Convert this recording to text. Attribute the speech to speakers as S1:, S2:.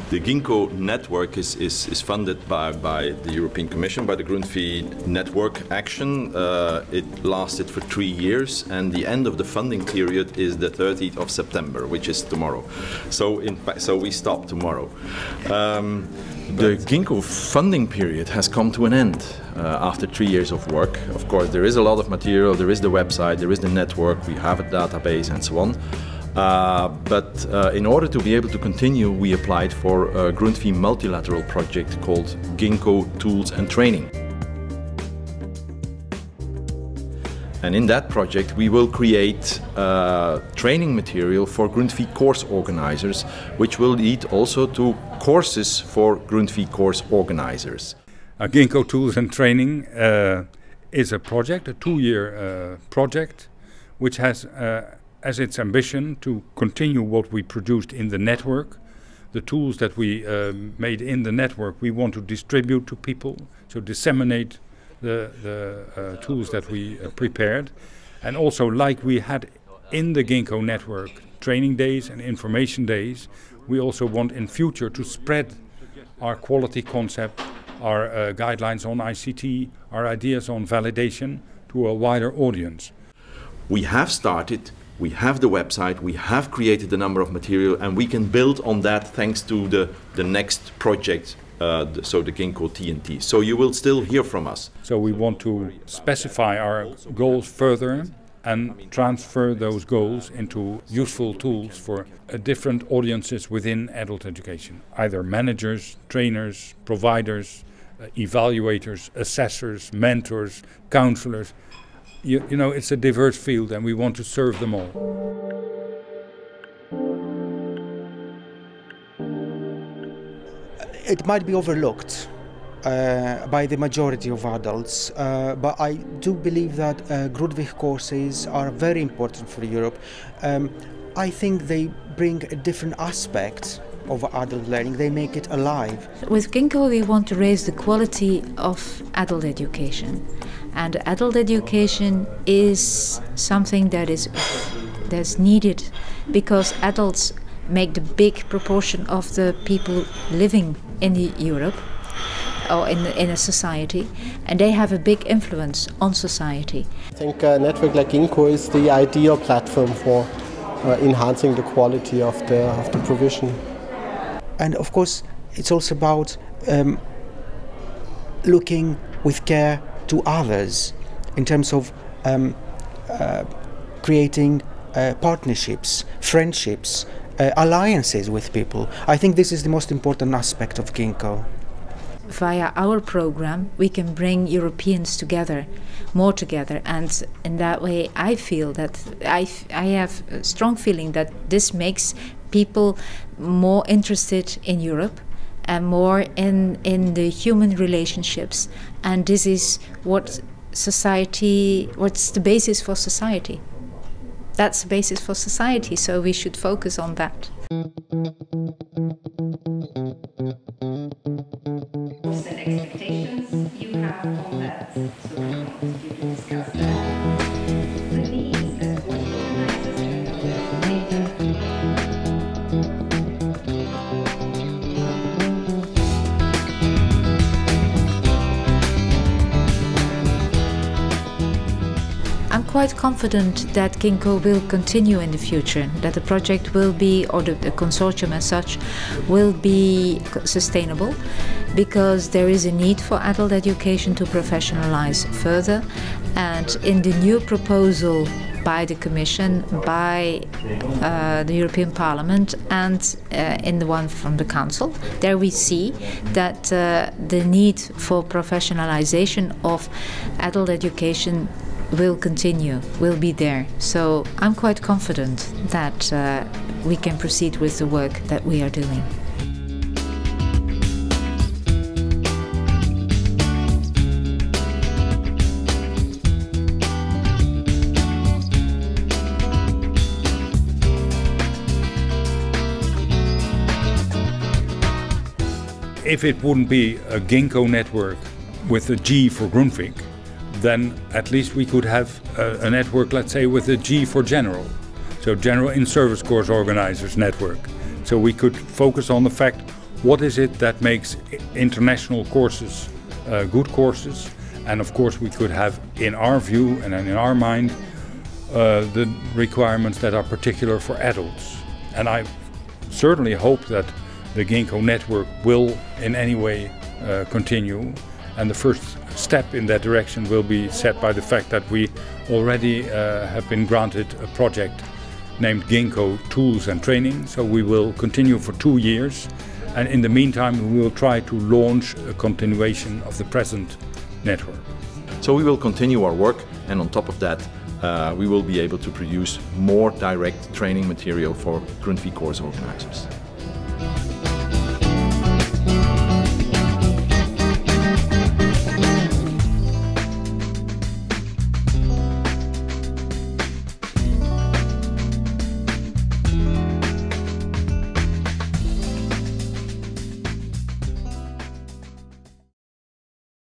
S1: The GINCO network is funded by the European Commission, by the Grundtvig Network Action. It lasted for 3 years, and the end of the funding period is the 30th of September, which is tomorrow. So we stop tomorrow. The GINCO funding period has come to an end after 3 years of work. Of course, there is a lot of material, there is the website, there is the network, we have a database and so on. But in order to be able to continue, we applied for a Grundtvig multilateral project called GINCO Tools and Training. And in that project we will create training material for Grundtvig course organizers, which will lead also to courses for Grundtvig course organizers.
S2: GINCO Tools and Training is a project, a 2-year project, which has as its ambition to continue what we produced in the network. The tools that we made in the network we want to distribute to people, so disseminate the tools that we prepared. And also, like we had in the GINCO network training days and information days, we also want in future to spread our quality concept, our guidelines on ICT, our ideas on validation to a wider audience.
S1: We have started. We have the website, we have created a number of material, and we can build on that thanks to the next project, so the GINCO TNT. So you will still hear from us.
S2: So we want to specify our goals further and transfer those goals into useful tools for different audiences within adult education. Either managers, trainers, providers, evaluators, assessors, mentors, counselors. You know, it's a diverse field and we want to serve them all.
S3: It might be overlooked by the majority of adults, but I do believe that Grundtvig courses are very important for Europe. I think they bring a different aspect of adult learning, they make it alive.
S4: With GINCO we want to raise the quality of adult education. And adult education is something that's needed because adults make the big proportion of the people living in Europe or in a society, and they have a big influence on society.
S5: I think a network like GINCO is the ideal platform for enhancing the quality of the provision.
S3: And of course it's also about looking with care to others in terms of creating partnerships, friendships, alliances with people. I think this is the most important aspect of GINCO.
S4: Via our program we can bring Europeans together, more together, and in that way I feel that I have a strong feeling that this makes people more interested in Europe and more in the human relationships, and this is what's the basis for society. That's the basis for society, so we should focus on that.
S6: Goals and expectations you have on that, so you can discuss that. The needs and what organizers can know later.
S4: I'm quite confident that GINCO will continue in the future, that the project will be, or the consortium as such, will be sustainable, because there is a need for adult education to professionalize further. And in the new proposal by the Commission, by the European Parliament, and in the one from the Council, there we see that the need for professionalization of adult education will continue, will be there. So I'm quite confident that we can proceed with the work that we are doing.
S2: If it wouldn't be a GINCO network with a G for Grundtvig, then at least we could have a network, let's say, with a G for general. So General in-Service Course Organizers Network. So we could focus on the fact what is it that makes international courses good courses. And of course we could have, in our view and in our mind, the requirements that are particular for adults. And I certainly hope that the GINCO network will in any way continue, and the first step in that direction will be set by the fact that we already have been granted a project named GINCO Tools and Training. So we will continue for 2 years, and in the meantime we will try to launch a continuation of the present network.
S1: So we will continue our work, and on top of that we will be able to produce more direct training material for Grundtvig course organizers.